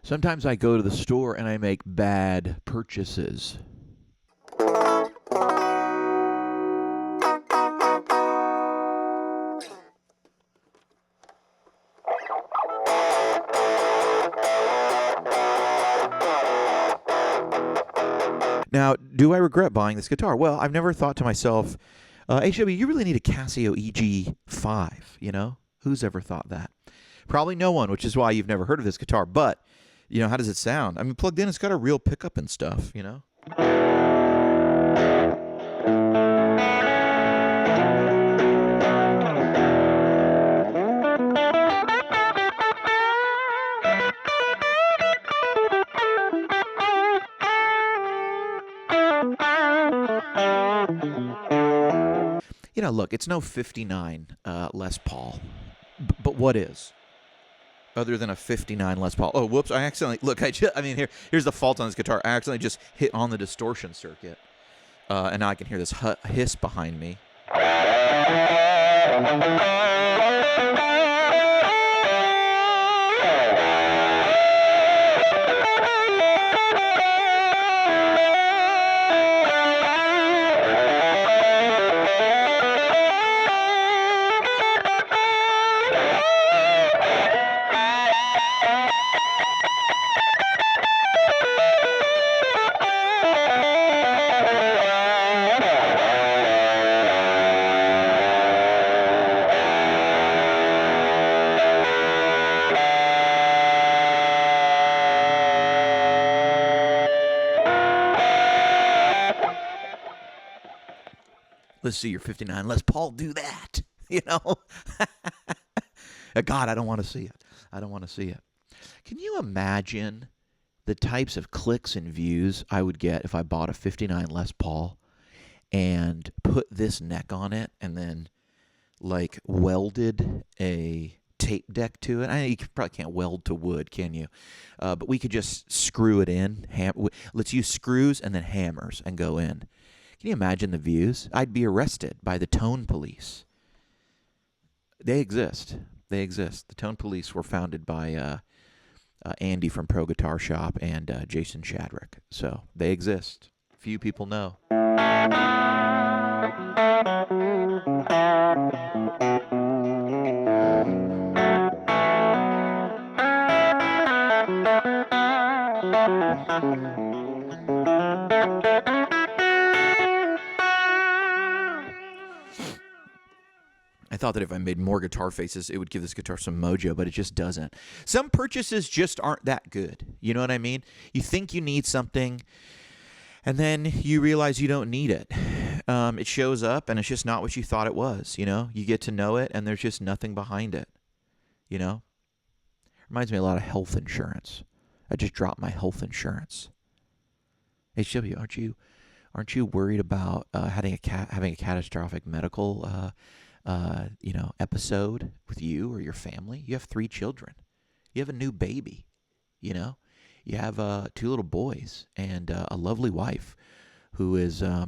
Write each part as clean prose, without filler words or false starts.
Sometimes I go to the store and I make bad purchases. Now, do I regret buying this guitar? Well, I've never thought to myself, HW, you really need a Casio EG-5, you know? Who's ever thought that? Probably no one, which is why you've never heard of this guitar. But, you know, how does it sound? I mean, plugged in, it's got a real pickup and stuff, you know? You know, look, it's no 59 Les Paul. But what is? Other than a 59 Les Paul. Oh, whoops, I accidentally, look, here's the fault on this guitar. I accidentally just hit on the distortion circuit. And now I can hear this hiss behind me. Let's see your 59 Les Paul do that, you know? God, I don't want to see it. I don't want to see it. Can you imagine the types of clicks and views I would get if I bought a 59 Les Paul and put this neck on it and then, like, welded a tape deck to it? I know you probably can't weld to wood, can you? But we could just screw it in. Let's use screws and then hammers and go in. Can you imagine the views? I'd be arrested by the tone police. They exist. They exist. The tone police were founded by Andy from Pro Guitar Shop and Jason Shadrick. So they exist. Few people know. I thought that if I made more guitar faces, it would give this guitar some mojo, but it just doesn't. Some purchases just aren't that good. You know what I mean? You think you need something, and then you realize you don't need it. It shows up, and it's just not what you thought it was, you know? You get to know it, and there's just nothing behind it, you know? Reminds me a lot of health insurance. I just dropped my health insurance. HW, aren't you worried about having a catastrophic medical episode with you or your family? You have 3 children. You have a new baby, you know? You have 2 little boys and a lovely wife who is a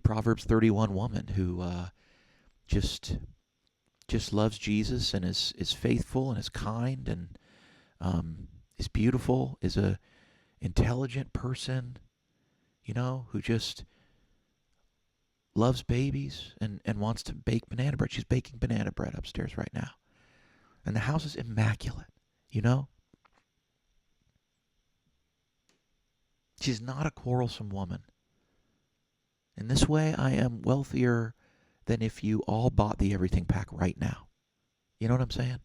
Proverbs 31 woman who just loves Jesus and is faithful and is kind and is beautiful, is a intelligent person, you know, who just loves babies and wants to bake banana bread. She's baking banana bread upstairs right now. And the house is immaculate, you know? She's not a quarrelsome woman. In this way, I am wealthier than if you all bought the everything pack right now. You know what I'm saying?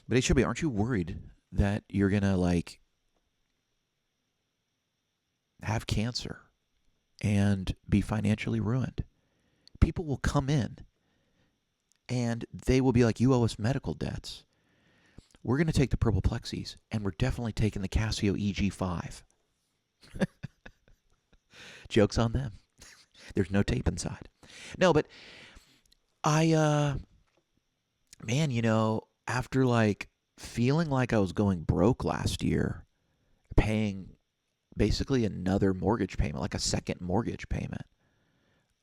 But HB, aren't you worried that you're going to, like, have cancer and be financially ruined? People will come in and they will be like, you owe us medical debts. We're going to take the purple plexis, and we're definitely taking the Casio EG-5. Joke's on them. There's no tape inside. No, but man, you know, after like feeling like I was going broke last year, paying basically another mortgage payment, like a second mortgage payment.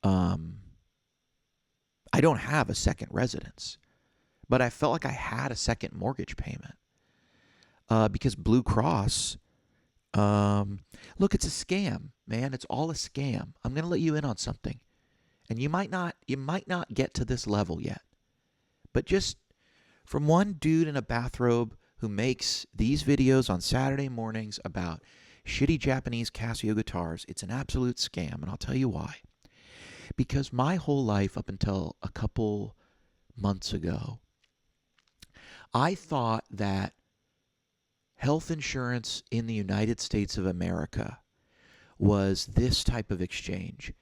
I don't have a second residence, but I felt like I had a second mortgage payment. because Blue Cross, look, it's a scam, man. It's all a scam. I'm going to let you in on something. And you might not get to this level yet. But just from one dude in a bathrobe who makes these videos on Saturday mornings about shitty Japanese Casio guitars, it's an absolute scam, and I'll tell you why. Because my whole life up until a couple months ago, I thought that health insurance in the United States of America was this type of exchange.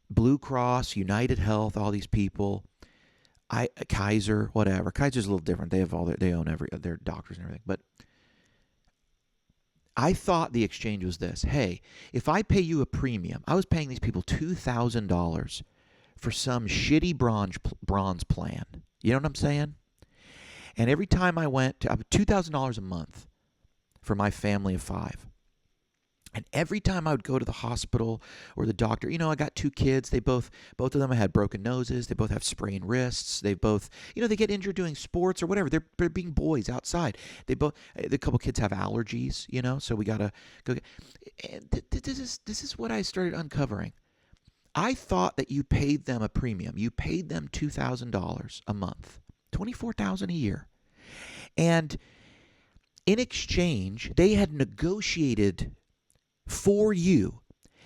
Blue Cross, United Health, all these people, Kaiser, whatever. Kaiser's a little different. They have they own their doctors and everything. But I thought the exchange was this. Hey, if I pay you a premium, I was paying these people $2,000 for some shitty bronze plan. You know what I'm saying? And every time I went to $2,000 a month for my family of 5. And every time I would go to the hospital or the doctor, I got 2 kids. They both of them had broken noses. They both have sprained wrists. They both, they get injured doing sports or whatever. They're being boys outside. The couple kids have allergies, so we got to go. This is what I started uncovering. I thought that you paid them a premium. You paid them $2,000 a month, $24,000 a year. And in exchange, they had negotiated for you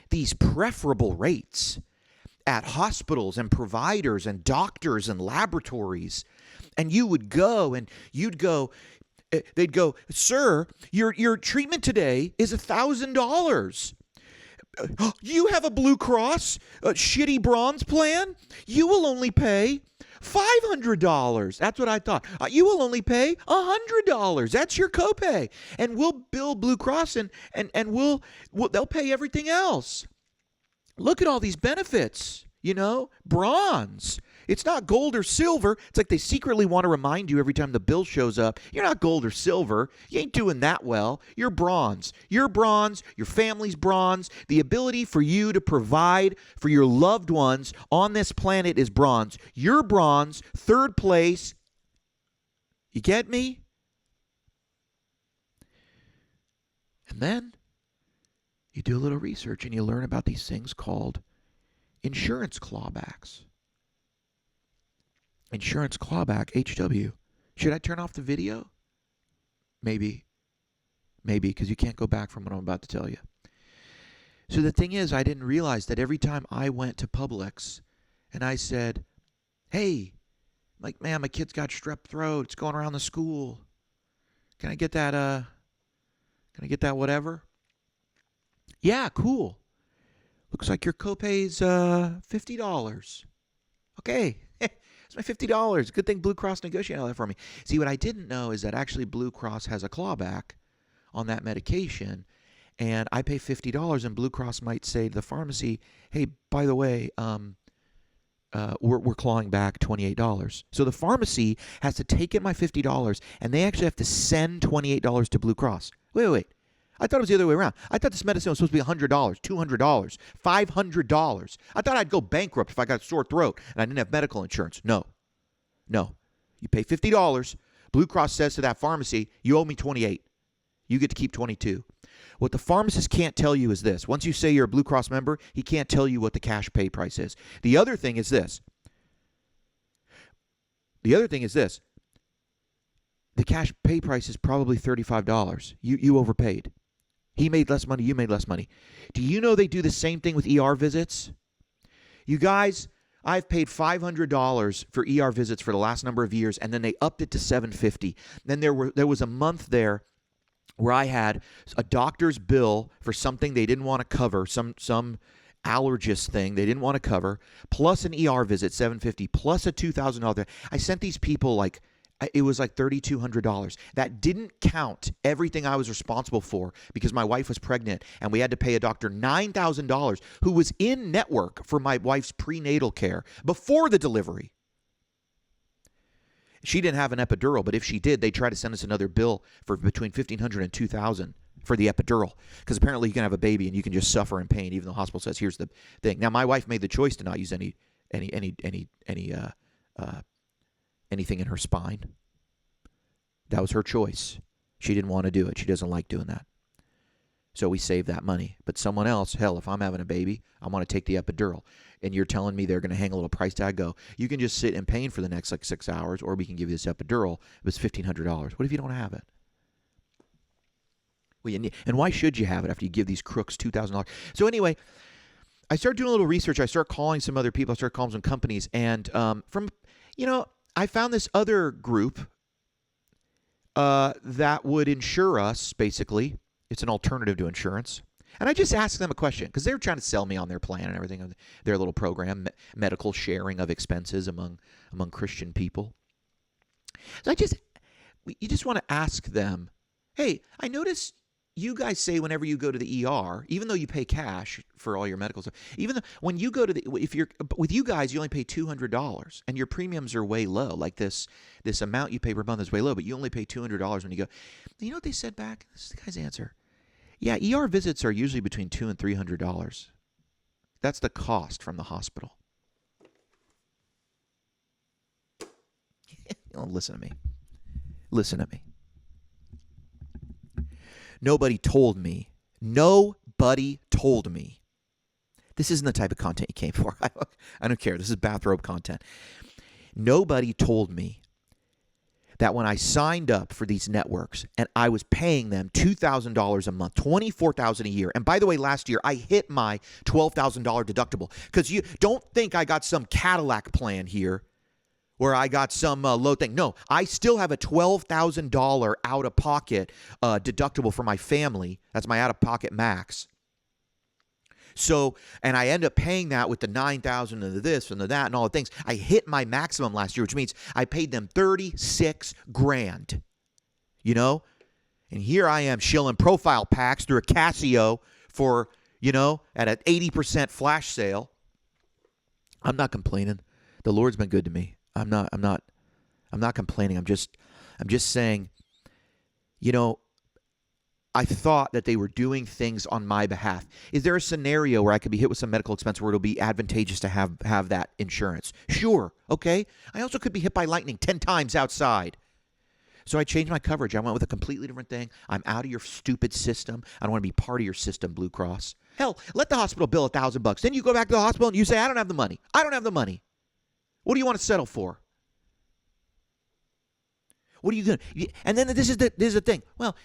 these preferable rates at hospitals and providers and doctors and laboratories. And you would go and they'd go, sir, your treatment today is $1,000. You have a Blue Cross, a shitty bronze plan? You will only pay $500. That's what I thought. You will only pay $100. That's your copay. And we'll bill Blue Cross and they'll pay everything else. Look at all these benefits, bronze. It's not gold or silver. It's like they secretly want to remind you every time the bill shows up, you're not gold or silver. You ain't doing that well. You're bronze. You're bronze. Your family's bronze. The ability for you to provide for your loved ones on this planet is bronze. You're bronze. 3rd place. You get me? And then you do a little research and you learn about these things called insurance clawbacks. Insurance clawback, HW. Should I turn off the video? Maybe, because you can't go back from what I'm about to tell you. So the thing is, I didn't realize that every time I went to Publix and I said, hey, man, my kid's got strep throat. It's going around the school. Can I get that whatever? Yeah, cool. Looks like your copay's $50. Okay. It's my $50. Good thing Blue Cross negotiated all that for me. See, what I didn't know is that actually Blue Cross has a clawback on that medication, and I pay $50, and Blue Cross might say to the pharmacy, hey, by the way, we're clawing back $28. So the pharmacy has to take in my $50, and they actually have to send $28 to Blue Cross. Wait. I thought it was the other way around. I thought this medicine was supposed to be $100, $200, $500. I thought I'd go bankrupt if I got a sore throat and I didn't have medical insurance. No. You pay $50. Blue Cross says to that pharmacy, you owe me $28. You get to keep $22. What the pharmacist can't tell you is this. Once you say you're a Blue Cross member, he can't tell you what the cash pay price is. The other thing is this. The cash pay price is probably $35. You overpaid. He made less money. You made less money. Do you know they do the same thing with ER visits? You guys, I've paid $500 for ER visits for the last number of years, and then they upped it to $750. Then there was a month there where I had a doctor's bill for something they didn't want to cover, some allergist thing they didn't want to cover, plus an ER visit, $750, plus a $2,000. I sent these people it was like $3,200. That didn't count everything I was responsible for because my wife was pregnant and we had to pay a doctor $9,000 who was in network for my wife's prenatal care before the delivery. She didn't have an epidural, but if she did, they tried to send us another bill for between $1,500 and $2,000 for the epidural because apparently you can have a baby and you can just suffer in pain even though the hospital says here's the thing. Now my wife made the choice to not use anything in her spine. That was her choice. She didn't want to do it. She doesn't like doing that. So we save that money. But someone else, hell, if I'm having a baby, I want to take the epidural. And you're telling me they're going to hang a little price tag, go, you can just sit in pain for the next 6 hours, or we can give you this epidural. It was $1,500. What if you don't have it? Well, and why should you have it after you give these crooks $2,000? So anyway, I started doing a little research. I started calling some other people. I started calling some companies. And I found this other group that would insure us, basically. It's an alternative to insurance. And I just asked them a question because they were trying to sell me on their plan and everything, their little program, medical sharing of expenses among Christian people. So you just want to ask them, hey, I notice you guys say whenever you go to the ER, even though you pay cash for all your medical stuff, even though when you go to if you're with you guys, you only pay $200 and your premiums are way low. Like this amount you pay per month is way low, but you only pay $200 when you go. You know what they said back? This is the guy's answer. Yeah, ER visits are usually between $200 and $300. That's the cost from the hospital. Listen to me. Listen to me. Nobody told me. Nobody told me. This isn't the type of content you came for. I don't care. This is bathrobe content. Nobody told me that when I signed up for these networks and I was paying them $2,000 a month, $24,000 a year. And by the way, last year I hit my $12,000 deductible because you don't think I got some Cadillac plan here where I got some low thing. No, I still have a $12,000 out-of-pocket deductible for my family. That's my out-of-pocket max. So, and I end up paying that with the $9,000 and the this and the that and all the things. I hit my maximum last year, which means I paid them $36,000. You know? And here I am shilling profile packs through a Casio for, at an 80% flash sale. I'm not complaining. The Lord's been good to me. I'm not complaining. I'm just saying, I thought that they were doing things on my behalf. Is there a scenario where I could be hit with some medical expense where it'll be advantageous to have that insurance? Sure. Okay. I also could be hit by lightning 10 times outside. So I changed my coverage. I went with a completely different thing. I'm out of your stupid system. I don't want to be part of your system, Blue Cross. Hell, let the hospital bill $1,000. Then you go back to the hospital and you say, I don't have the money. I don't have the money. What do you want to settle for? What are you going to? And then this is the thing. Well,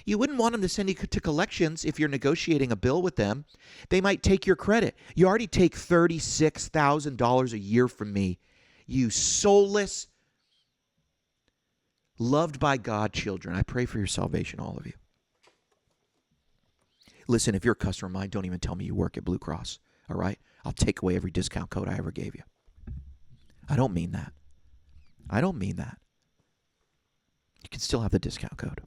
you wouldn't want them to send you to collections if you're negotiating a bill with them. They might take your credit. You already take $36,000 a year from me. You soulless, loved by God children. I pray for your salvation, all of you. Listen, if you're a customer of mine, don't even tell me you work at Blue Cross. All right? I'll take away every discount code I ever gave you. I don't mean that. I don't mean that. You can still have the discount code.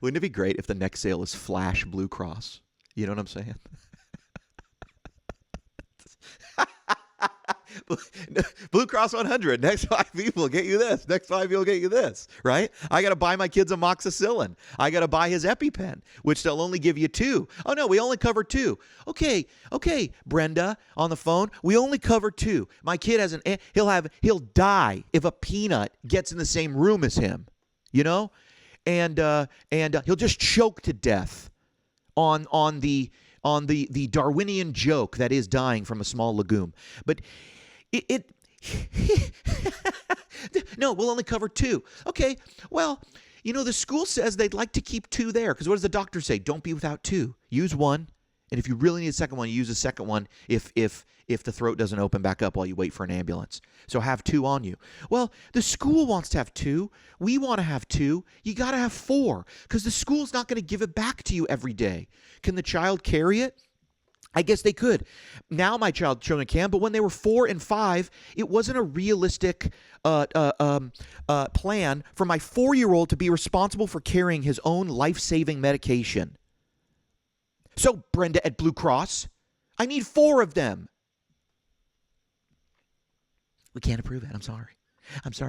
Wouldn't it be great if the next sale is Flash Blue Cross? You know what I'm saying? Blue Cross 100. Next 5 people get you this. Next 5 people get you this. Right? I got to buy my kids amoxicillin. I got to buy his EpiPen, which they'll only give you 2. Oh no, we only cover 2. Okay, Brenda on the phone. We only cover 2. My kid has he'll die if a peanut gets in the same room as him. And he'll just choke to death on the Darwinian joke that is dying from a small legume. But no, we'll only cover 2. Okay, well, the school says they'd like to keep 2 there because what does the doctor say? Don't be without 2. Use 1, and if you really need a second one, use a second one if the throat doesn't open back up while you wait for an ambulance. So have 2 on you. Well, the school wants to have 2. We want to have 2. You got to have 4 because the school's not going to give it back to you every day. Can the child carry it? I guess they could. Now my children can, but when they were 4 and 5, it wasn't a realistic plan for my 4-year-old to be responsible for carrying his own life-saving medication. So, Brenda at Blue Cross, I need 4 of them. We can't approve it. I'm sorry.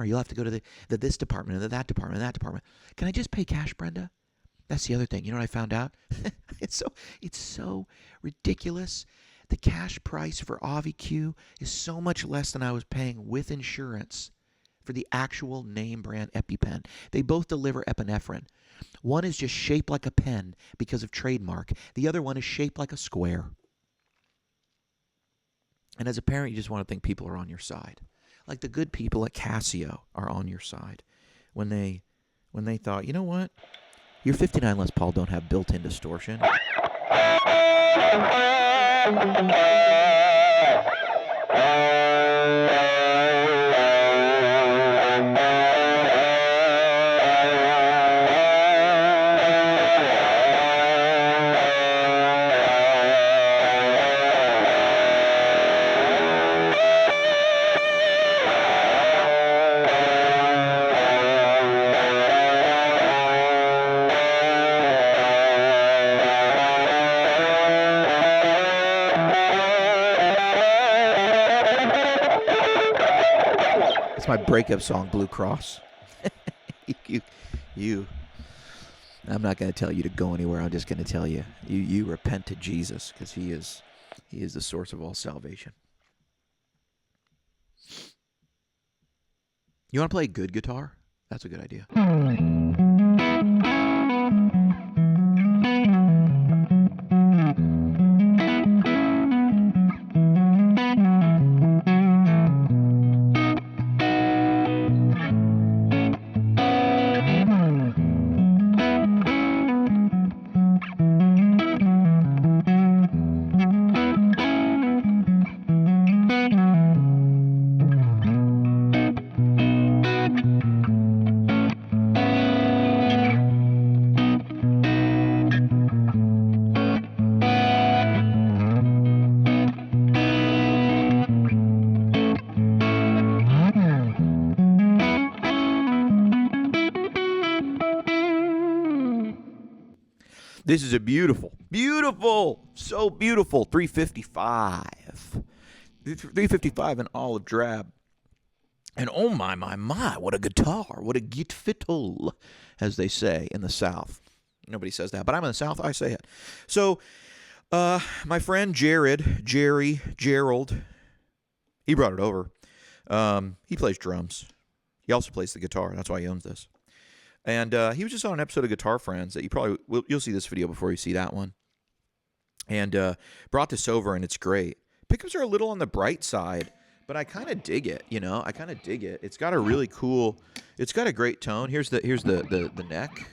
You'll have to go to the this department and that department and that department. Can I just pay cash, Brenda? That's the other thing. You know what I found out? It's so ridiculous. The cash price for AviQ is so much less than I was paying with insurance. for the actual name brand EpiPen. They both deliver epinephrine. One is just shaped like a pen because of trademark. The other one is shaped like a square. And as a parent, you just want to think people are on your side. Like the good people at Casio are on your side when they thought, you know what? Your 59 Les Paul don't have built-in distortion. It's my breakup song, Blue Cross. you. I'm not going to tell you to go anywhere. I'm just going to tell you, you repent to Jesus, because He is the source of all salvation. You want to play good guitar? That's a good idea. This is a beautiful, so beautiful 355. 355 in olive drab. And oh my, what a guitar. What a gitfiddle, as they say in the South. Nobody says that, but I'm in the South, I say it. So, my friend Gerald, he brought it over. He plays drums. He also plays the guitar. That's why he owns this. And he was just on an episode of Guitar Friends that you'll see this video before you see that one. And brought this over, and it's great. Pickups are a little on the bright side, but I kind of dig it. I kind of dig it. It's got a really cool. It's got a great tone. Here's the neck.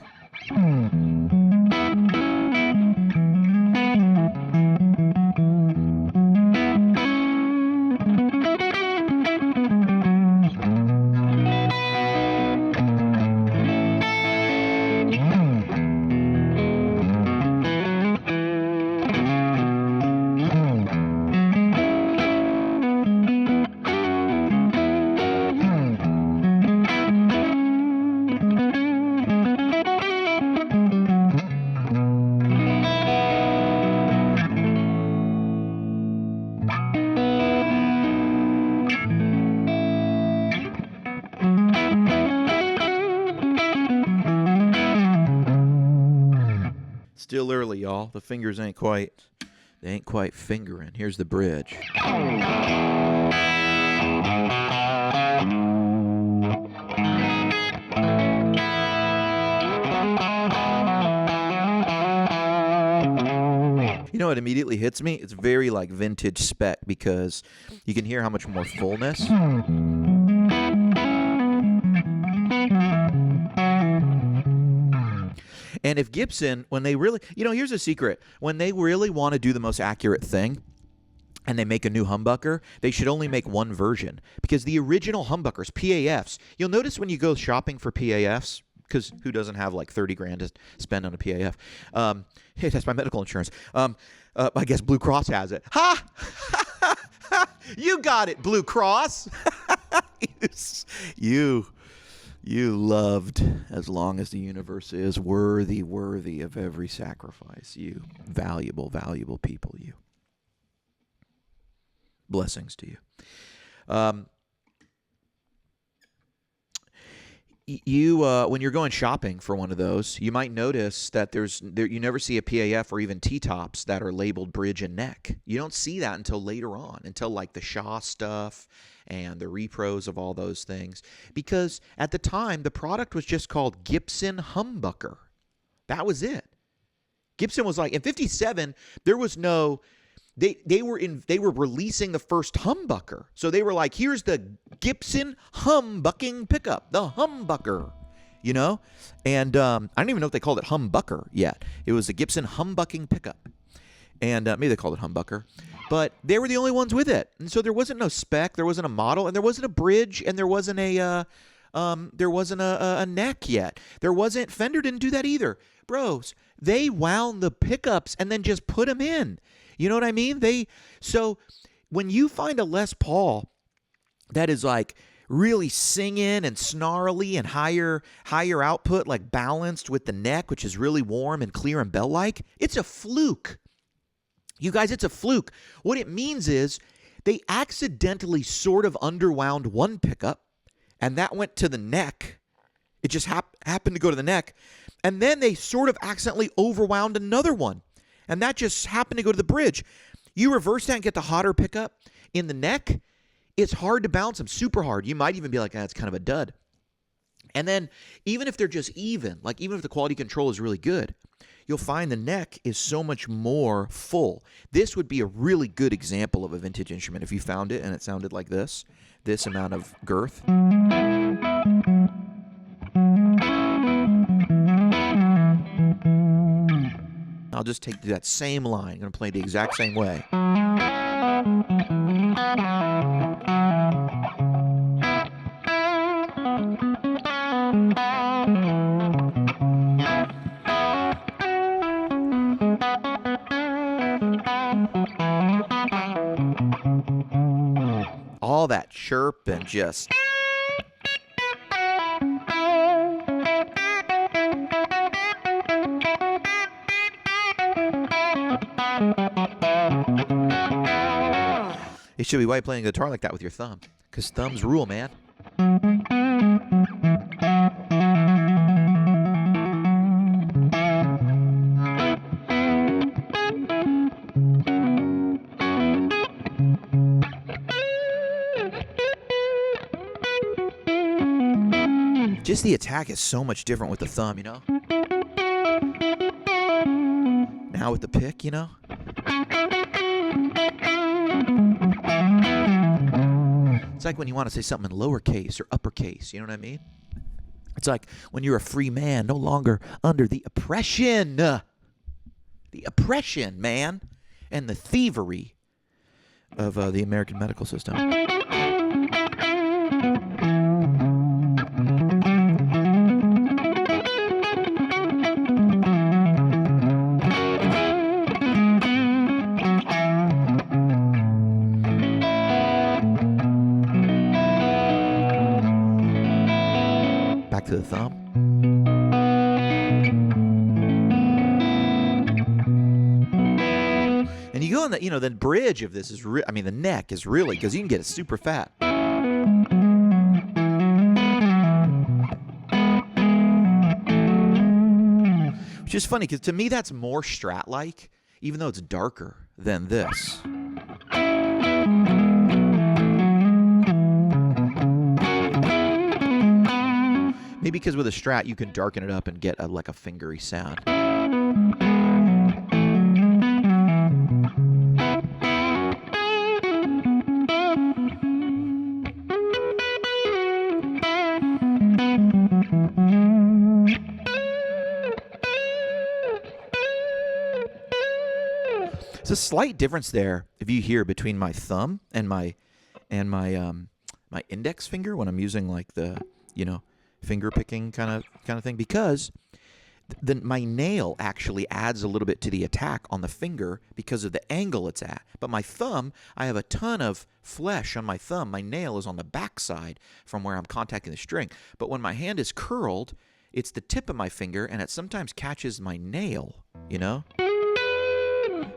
Still early, y'all. The fingers ain't quite fingering. Here's the bridge. You know what immediately hits me? It's very like vintage spec, because you can hear how much more fullness. And if Gibson, when they really, here's a secret. When they really want to do the most accurate thing and they make a new humbucker, they should only make one version. Because the original humbuckers, PAFs, you'll notice when you go shopping for PAFs, because who doesn't have like 30 grand to spend on a PAF? Hey, that's my medical insurance. I guess Blue Cross has it. Ha! You got it, Blue Cross. You loved as long as the universe is, worthy of every sacrifice. You valuable people, you. Blessings to you. When you're going shopping for one of those, you might notice that you never see a PAF or even T-tops that are labeled bridge and neck. You don't see that until later on, until like the Shaw stuff and the repros of all those things. Because at the time, the product was just called Gibson Humbucker. That was it. Gibson was like, in 57, there was no... They were releasing the first humbucker. So they were like, here's the Gibson humbucking pickup, the humbucker, you know? And I don't even know if they called it humbucker yet. It was the Gibson humbucking pickup. And maybe they called it humbucker. But they were the only ones with it. And so there wasn't no spec, there wasn't a model, and there wasn't a bridge, and there wasn't a neck yet. Fender didn't do that either. Bros, they wound the pickups and then just put them in. You know what I mean? So when you find a Les Paul that is like really singing and snarly and higher output, like balanced with the neck, which is really warm and clear and bell-like, it's a fluke. You guys, it's a fluke. What it means is they accidentally sort of underwound one pickup, and that went to the neck. It just happened to go to the neck. And then they sort of accidentally overwound another one. And that just happened to go to the bridge. You reverse that and get the hotter pickup in the neck, it's hard to bounce them, super hard. You might even be like, that's kind of a dud. And then even if they're just even, like even if the quality control is really good, you'll find the neck is so much more full. This would be a really good example of a vintage instrument if you found it and it sounded like this amount of girth. I'll just take that same line. I'm going to play the exact same way. All that chirp and just... It should be why you're playing a guitar like that with your thumb. Because thumbs rule, man. Just the attack is so much different with the thumb, you know? Now with the pick, you know? It's like when you want to say something in lowercase or uppercase, you know what I mean? It's like when you're a free man, no longer under the oppression. The oppression, man, and the thievery of the American medical system. Back to the thumb. And you go on the, the bridge of this is, the neck is really, because you can get it super fat. Which is funny, because to me that's more Strat-like, even though it's darker than this. Maybe because with a Strat you can darken it up and get like a fingery sound. There's a slight difference there, if you hear, between my thumb and my index finger when I'm using like the finger picking kind of thing, because my nail actually adds a little bit to the attack on the finger because of the angle it's at. But my thumb, I have a ton of flesh on my thumb. My nail is on the backside from where I'm contacting the string. But when my hand is curled, it's the tip of my finger, and it sometimes catches my nail,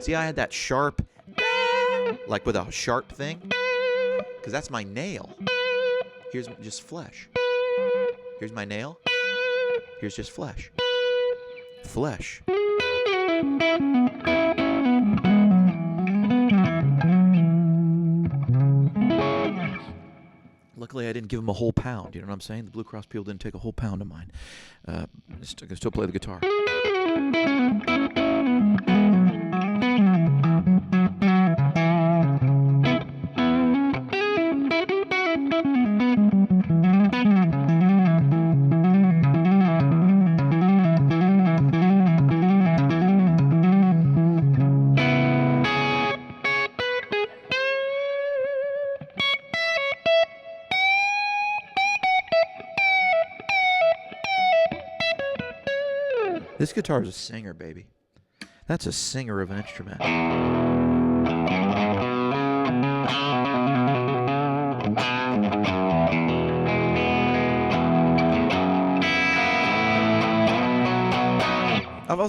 See, I had that sharp, like with a sharp thing, because that's my nail. Here's just flesh. Here's my nail. Here's just flesh. Flesh. Luckily, I didn't give them a whole pound. You know what I'm saying? The Blue Cross people didn't take a whole pound of mine. I can still play the guitar. This guitar is a singer, baby. That's a singer of an instrument.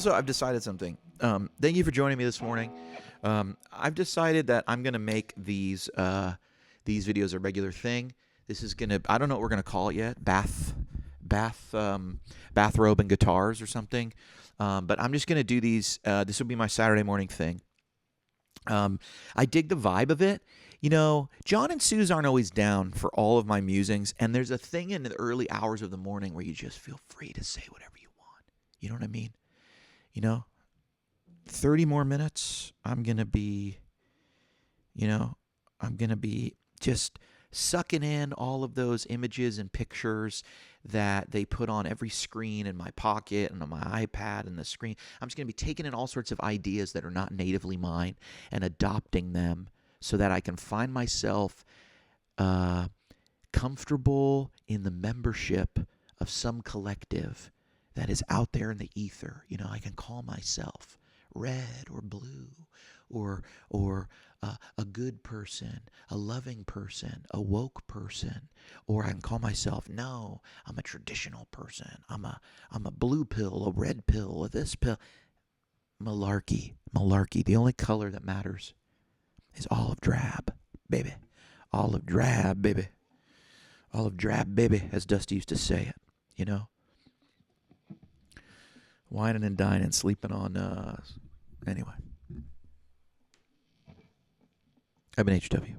I've decided something. Thank you for joining me this morning. I've decided that I'm gonna make these videos a regular thing. This is gonna, I don't know what we're gonna call it yet. Bathrobe and guitars or something. But I'm just gonna do these. This will be my Saturday morning thing. I dig the vibe of it. You know, John and Suze aren't always down for all of my musings, and there's a thing in the early hours of the morning where you just feel free to say whatever you want. You know what I mean? You know, 30 more minutes, I'm going to be just sucking in all of those images and pictures that they put on every screen in my pocket and on my iPad and the screen. I'm just going to be taking in all sorts of ideas that are not natively mine and adopting them so that I can find myself comfortable in the membership of some collective that is out there in the ether. You know, I can call myself red or blue or a good person, a loving person, a woke person, or I can call myself, no, I'm a traditional person. I'm a blue pill, a red pill, a this pill. Malarkey. The only color that matters is olive drab, baby. Olive drab, baby. Olive drab, baby, as Dusty used to say it, you know? Whining and dining, sleeping on, anyway. I've been HW.